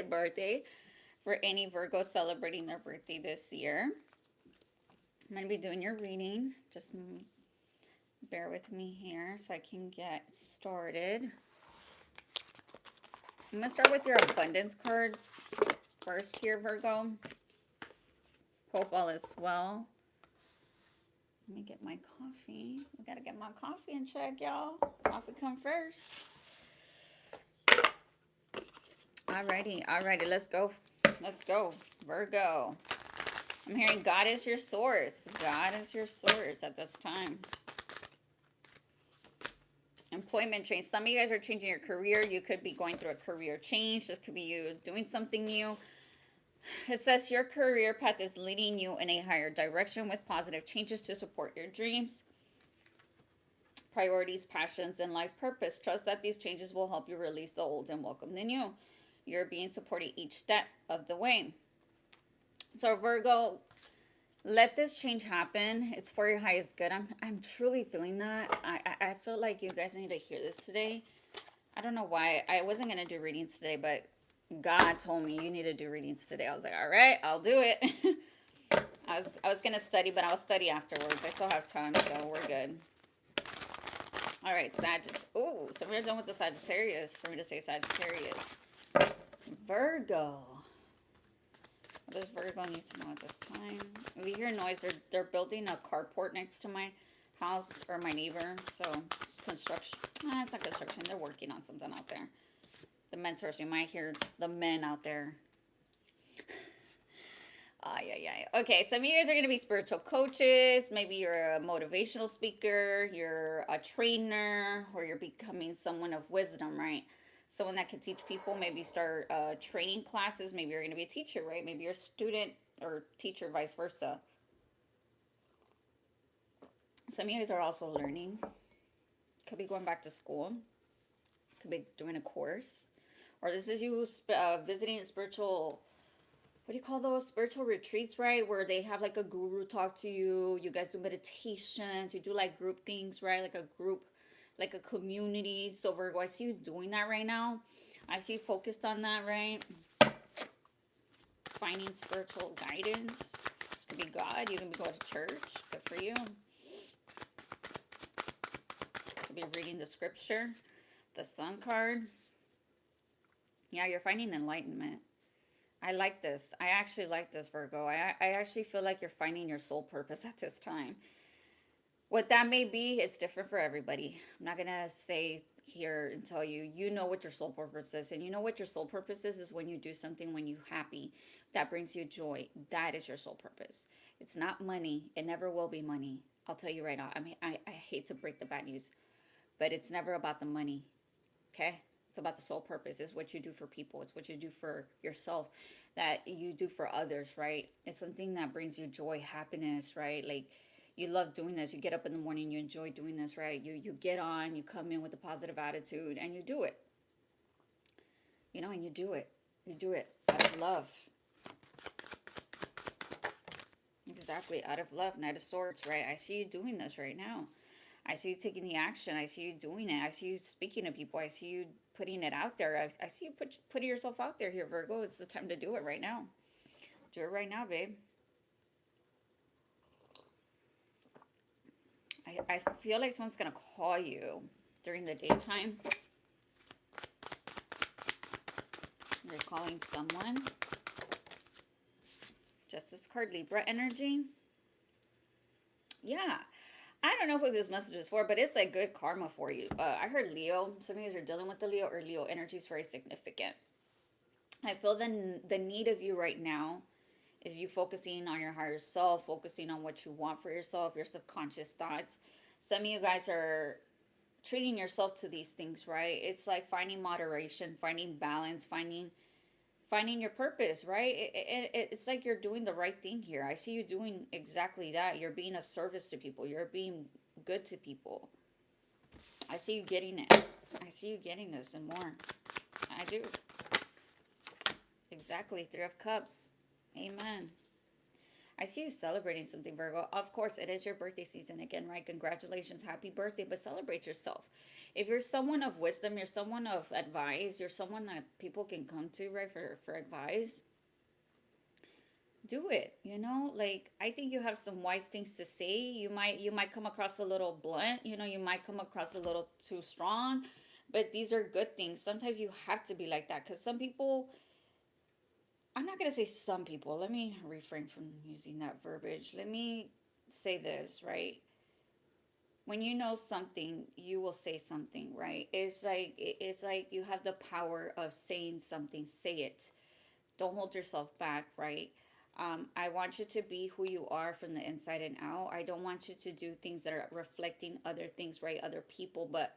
belated birthday for any Virgo celebrating their birthday this year. I'm going to be doing your reading. Just bear with me here so I can get started. I'm going to start with your abundance cards first here, Virgo. Hope all is well. Let me get my coffee. We got to get my coffee in check, y'all. Coffee come first. Alrighty, let's go. Let's go, Virgo. I'm hearing God is your source. God is your source at this time. Employment change. Some of you guys are changing your career. You could be going through a career change. This could be you doing something new. It says your career path is leading you in a higher direction with positive changes to support your dreams, priorities, passions, and life purpose. Trust that these changes will help you release the old and welcome the new. You're being supported each step of the way. So Virgo, let this change happen. It's for your highest good. I'm truly feeling that. I feel like you guys need to hear this today. I don't know why. I wasn't going to do readings today, but God told me you need to do readings today. I was like, all right, I'll do it. I was going to study, but I'll study afterwards. I still have time, so we're good. All right, Sagittarius. Oh, so we're done with the Sagittarius for me to say Sagittarius. Virgo. What does Virgo need to know at this time? We hear noise. They're building a carport next to my house or my neighbor. So it's construction. It's not construction. They're working on something out there. The mentors. You might hear the men out there. Okay, some of you guys are going to be spiritual coaches. Maybe you're a motivational speaker. You're a trainer. Or you're becoming someone of wisdom, right? Someone that can teach people. Maybe start training classes. Maybe you're going to be a teacher, right? Maybe you're a student or teacher, vice versa. Some of you guys are also learning. Could be going back to school. Could be doing a course. Or this is you visiting a spiritual, what do you call those? Spiritual retreats, right? Where they have like a guru talk to you. You guys do meditations. You do like group things, right? Like a group, like a community. So Virgo, I see you doing that right now. I see you focused on that, right? Finding spiritual guidance. This could be God. You can be going to church. Good for you. Could be reading the scripture. The Sun card. Yeah, you're finding enlightenment. I like this. I actually like this, Virgo. I actually feel like you're finding your soul purpose at this time. What that may be, it's different for everybody. I'm not going to say here and tell you, you know what your soul purpose is. And you know what your soul purpose is when you do something, when you're happy, that brings you joy. That is your soul purpose. It's not money. It never will be money. I'll tell you right now. I mean, I hate to break the bad news, but it's never about the money. Okay? It's about the soul purpose. It's what you do for people. It's what you do for yourself, that you do for others, right? It's something that brings you joy, happiness, right? Like, you love doing this. You get up in the morning, you enjoy doing this, right? You get on, you come in with a positive attitude, and you do it. You know, and you do it. You do it out of love. Exactly, out of love, Knight of Swords, right? I see you doing this right now. I see you taking the action. I see you doing it. I see you speaking to people. I see you putting it out there. I see you putting yourself out there here, Virgo. It's the time to do it right now. Do it right now, babe. I feel like someone's going to call you during the daytime. You're calling someone. Justice card, Libra energy. Yeah. I don't know who this message is for, but it's like good karma for you. I heard Leo. Some of you guys are dealing with the Leo, or Leo energy is very significant. I feel the need of you right now is you focusing on your higher self, focusing on what you want for yourself, your subconscious thoughts. Some of you guys are treating yourself to these things, right? It's like finding moderation, finding balance, finding your purpose, right? It's like you're doing the right thing here. I see you doing exactly that. You're being of service to people. You're being good to people. I see you getting it. I see you getting this and more. I do. Exactly. 3 of Cups. Amen. I see you celebrating something, Virgo. Of course, it is your birthday season again, right? Congratulations, happy birthday, but celebrate yourself. If you're someone of wisdom, you're someone of advice, you're someone that people can come to, right, for advice, do it, like I think you have some wise things to say. You might come across a little blunt, you might come across a little too strong, but these are good things. Sometimes you have to be like that because some people, I'm not going to say some people, let me refrain from using that verbiage. Let me say this, right? When you know something, you will say something, right? It's like you have the power of saying something. Say it. Don't hold yourself back, right? I want you to be who you are from the inside and out. I don't want you to do things that are reflecting other things, right? Other people, but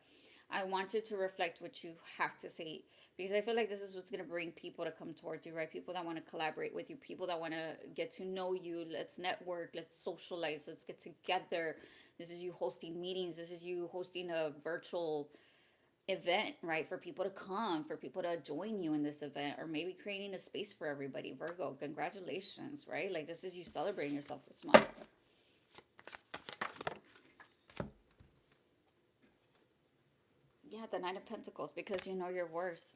I want you to reflect what you have to say, because I feel like this is what's going to bring people to come towards you, right? People that want to collaborate with you, people that want to get to know you. Let's network, let's socialize, let's get together. This is you hosting meetings, this is you hosting a virtual event, right? For people to come, for people to join you in this event, or maybe creating a space for everybody. Virgo, congratulations, right? Like this is you celebrating yourself this month. Yeah, the Nine of Pentacles, because you know your worth.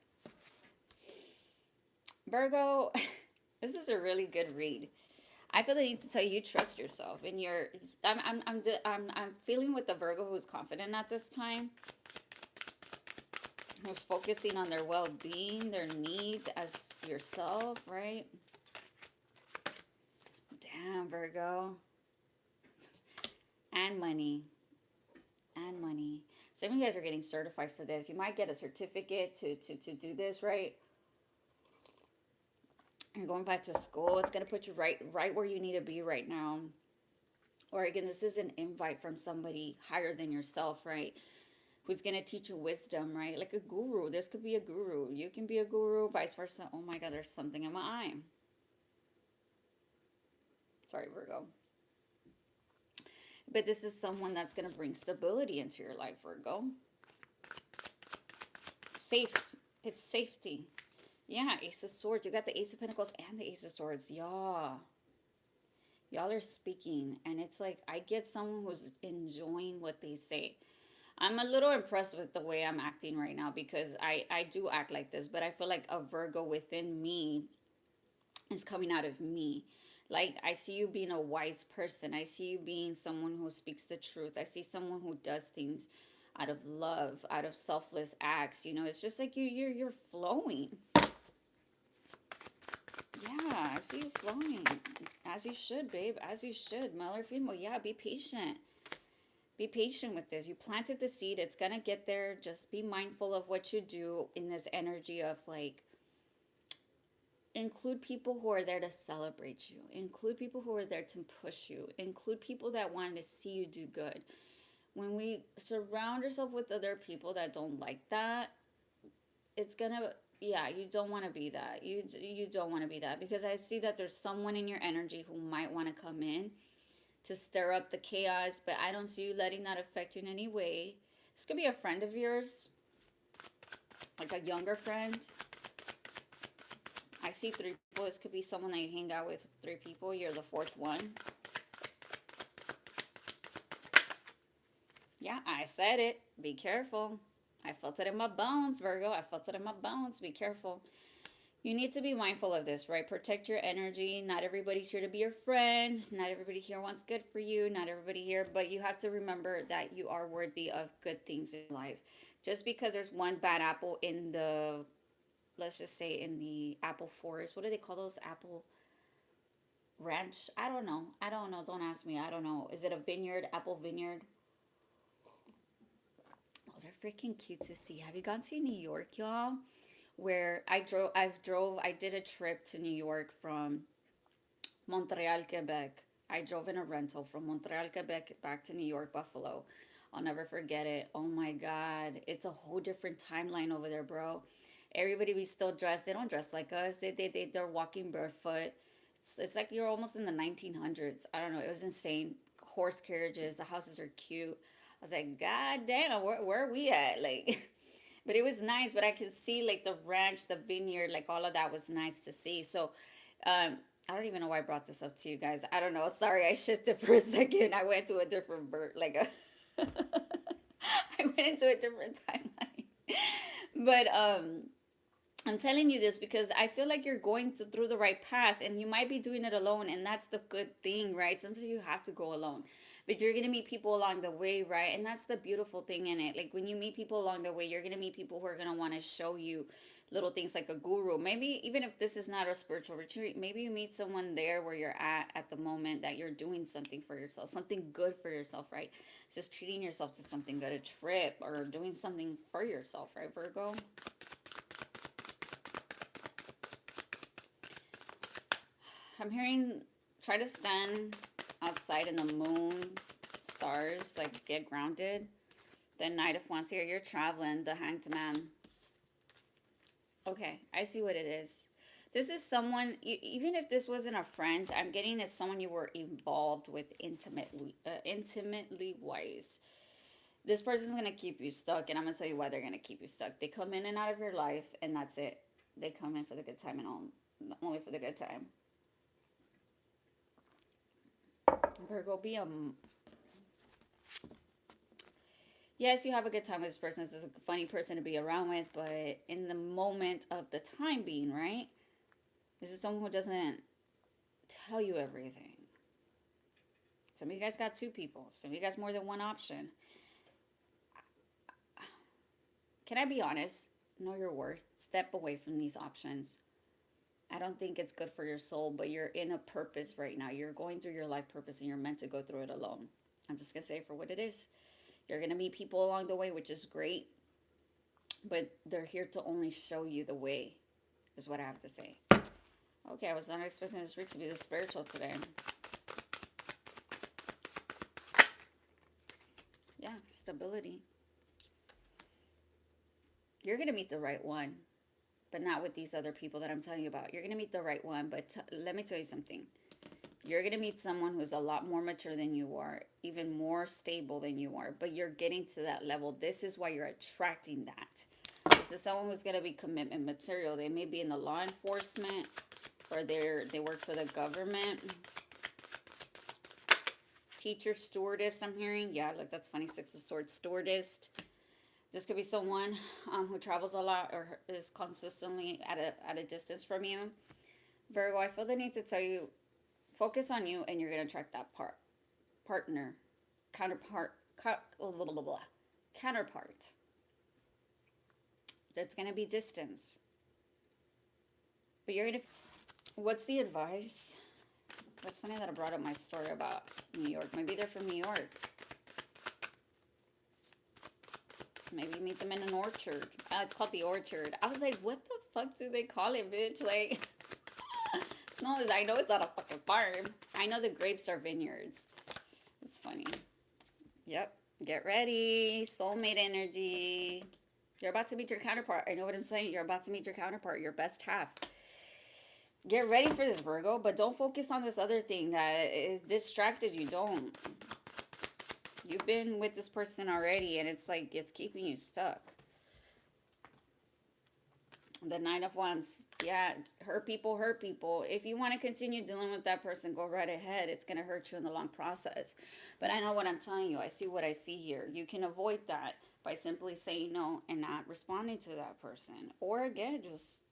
Virgo, this is a really good read. I feel the need to tell you, you trust yourself, and you're. I'm feeling with the Virgo who's confident at this time, who's focusing on their well-being, their needs as yourself, right? Damn, Virgo. And money. And money. Some of you guys are getting certified for this. You might get a certificate to do this, right? You're going back to school. It's going to put you right where you need to be right now. Or again, this is an invite from somebody higher than yourself, right? Who's going to teach you wisdom, right? Like a guru. This could be a guru. You can be a guru, vice versa. Oh my God, there's something in my eye. Sorry, Virgo. But this is someone that's going to bring stability into your life, Virgo. Safe. It's safety. Yeah, Ace of Swords. You got the Ace of Pentacles and the Ace of Swords. Yeah. Y'all are speaking. And it's like, I get someone who's enjoying what they say. I'm a little impressed with the way I'm acting right now, because I do act like this. But I feel like a Virgo within me is coming out of me. Like, I see you being a wise person. I see you being someone who speaks the truth. I see someone who does things out of love, out of selfless acts. It's just like you're flowing. Yeah, I see you flowing. As you should, babe. As you should. Male or female. Yeah, be patient. Be patient with this. You planted the seed. It's going to get there. Just be mindful of what you do in this energy of like, include people who are there to celebrate you. Include people who are there to push you. Include people that want to see you do good. When we surround ourselves with other people that don't like that, it's going to, yeah, you don't want to be that. You don't want to be that, because I see that there's someone in your energy who might want to come in to stir up the chaos, but I don't see you letting that affect you in any way. This could be a friend of yours, like a younger friend. I see 3 people. This could be someone that you hang out with, 3 people. You're the 4th one. Yeah, I said it. Be careful. I felt it in my bones, Virgo. I felt it in my bones. Be careful. You need to be mindful of this, right? Protect your energy. Not everybody's here to be your friend. Not everybody here wants good for you. Not everybody here. But you have to remember that you are worthy of good things in life. Just because there's one bad apple in the, let's just say in the apple forest. What do they call those? Apple ranch? I don't know. I don't know. Don't ask me. I don't know. Is it a vineyard? Apple vineyard? Those are freaking cute to see. Have you gone to New York, y'all? Where I did a trip to New York from Montreal, Quebec. I drove in a rental from Montreal, Quebec back to New York, Buffalo. I'll never forget it. Oh my God. It's a whole different timeline over there, bro. Everybody be still dressed. They don't dress like us. They're walking barefoot. It's like you're almost in the 1900s. I don't know. It was insane. Horse carriages. The houses are cute. I was like, God damn, where are we at? Like, but it was nice. But I could see like the ranch, the vineyard, like all of that was nice to see. So, I don't even know why I brought this up to you guys. I don't know. Sorry, I shifted for a second. I went to a different I went into a different timeline. But I'm telling you this because I feel like you're going through the right path, and you might be doing it alone, and that's the good thing, right? Sometimes you have to go alone, but you're going to meet people along the way, right? And that's the beautiful thing in it. Like when you meet people along the way, you're going to meet people who are going to want to show you little things like a guru. Maybe even if this is not a spiritual retreat, maybe you meet someone there where you're at the moment that you're doing something for yourself, something good for yourself, right? It's just treating yourself to something good, a trip, or doing something for yourself, right, Virgo? I'm hearing try to stand outside in the moon, stars, like get grounded. The Knight of Wands here, you're traveling, the Hanged Man. Okay, I see what it is. This is someone, even if this wasn't a friend, I'm getting as someone you were involved with intimately wise. This person's going to keep you stuck, and I'm going to tell you why they're going to keep you stuck. They come in and out of your life, and that's it. They come in for the good time and only for the good time. Virgo, yes, you have a good time with this person. This is a funny person to be around with, but in the moment of the time being, right? This is someone who doesn't tell you everything. Some of you guys got two people. Some of you guys more than one option. Can I be honest? Know your worth. Step away from these options. I don't think it's good for your soul, but you're in a purpose right now. You're going through your life purpose, and you're meant to go through it alone. I'm just going to say it for what it is. You're going to meet people along the way, which is great, but they're here to only show you the way, is what I have to say. Okay, I was not expecting this read to be this spiritual today. Yeah, stability. You're going to meet the right one, but not with these other people that I'm telling you about. You're going to meet the right one, but let me tell you something. You're going to meet someone who's a lot more mature than you are, even more stable than you are, but you're getting to that level. This is why you're attracting that. This is someone who's going to be commitment material. They may be in the law enforcement, or they work for the government. Teacher, stewardess, I'm hearing. Yeah, look, that's funny. Six of Swords, stewardess. This could be someone who travels a lot or is consistently at a distance from you. Virgo, I feel the need to tell you, focus on you, and you're going to attract that partner, counterpart. That's going to be distance. But you're going to... What's the advice? That's funny that I brought up my story about New York. Maybe they're from New York. Maybe you meet them in an orchard. It's called the Orchard. I was like, what the fuck do they call it, bitch? Like, I know it's not a fucking farm. I know the grapes are vineyards. It's funny. Yep. Get ready. Soulmate energy. You're about to meet your counterpart. I know what I'm saying. You're about to meet your counterpart, your best half. Get ready for this, Virgo, but don't focus on this other thing that is distracted you. Don't. You've been with this person already, and it's like it's keeping you stuck. The Nine of Wands. Yeah, hurt people. If you want to continue dealing with that person, go right ahead. It's going to hurt you in the long process. But I know what I'm telling you. I see what I see here. You can avoid that by simply saying no and not responding to that person. Or again, just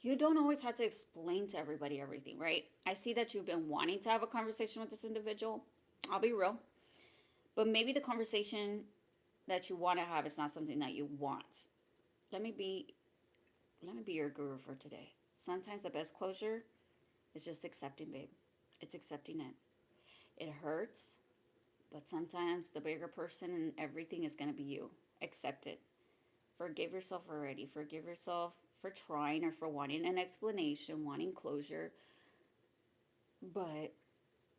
you don't always have to explain to everybody everything, right? I see that you've been wanting to have a conversation with this individual. I'll be real. But maybe the conversation that you want to have is not something that you want. Let me be your guru for today. Sometimes the best closure is just accepting, babe. It's accepting it. It hurts, but sometimes the bigger person and everything is going to be you. Accept it. Forgive yourself already. Forgive yourself for trying or for wanting an explanation, wanting closure. But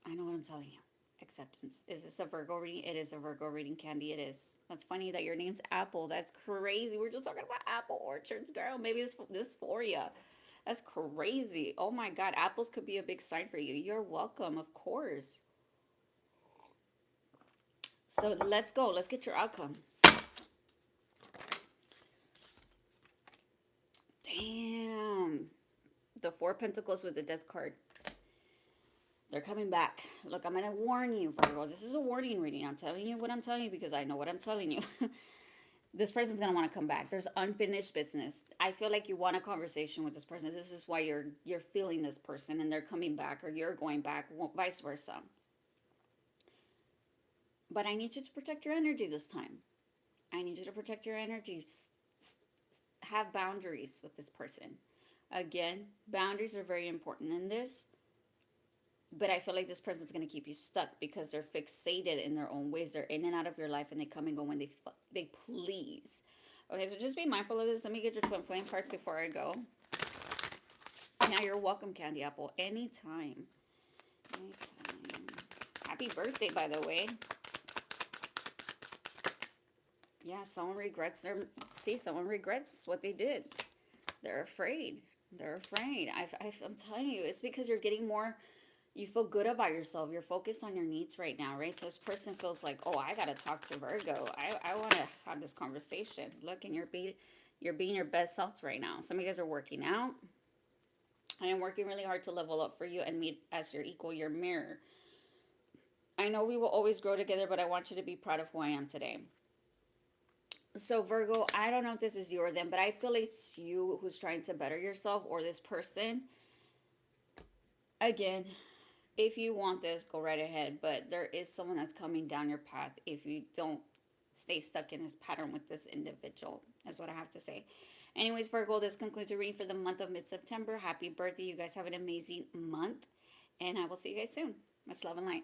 I know what I'm telling you. Acceptance. Is this a Virgo reading? It is a Virgo reading, Candy. It is. That's funny that your name's Apple. That's crazy. We're just talking about apple orchards, girl. Maybe this for you. That's crazy. Oh my God. Apples could be a big sign for you. You're welcome, of course. So let's go. Let's get your outcome. Damn. Four of Pentacles with the Death card. They're coming back. Look, I'm going to warn you, Virgo. This is a warning reading. I'm telling you what I'm telling you because I know what I'm telling you. This person's going to want to come back. There's unfinished business. I feel like you want a conversation with this person. This is why you're feeling this person and they're coming back or you're going back, vice versa. But I need you to protect your energy this time. I need you to protect your energy. Have boundaries with this person. Again, boundaries are very important in this. But I feel like this person's going to keep you stuck because they're fixated in their own ways. They're in and out of your life and they come and go when they please. Okay, so just be mindful of this. Let me get your twin flame cards before I go. Now you're welcome, Candy Apple. Anytime. Anytime. Happy birthday, by the way. Yeah, someone regrets someone regrets what they did. They're afraid. They're afraid. I'm telling you, it's because you're getting more. You feel good about yourself. You're focused on your needs right now, right? So this person feels like, oh, I got to talk to Virgo. I want to have this conversation. Look, and you're being your best selves right now. Some of you guys are working out. I am working really hard to level up for you and meet as your equal, your mirror. I know we will always grow together, but I want you to be proud of who I am today. So Virgo, I don't know if this is you or them, but I feel it's you who's trying to better yourself or this person. Again, if you want this, go right ahead. But there is someone that's coming down your path if you don't stay stuck in this pattern with this individual, is what I have to say. Anyways, Virgo, this concludes your reading for the month of mid-September. Happy birthday. You guys have an amazing month. And I will see you guys soon. Much love and light.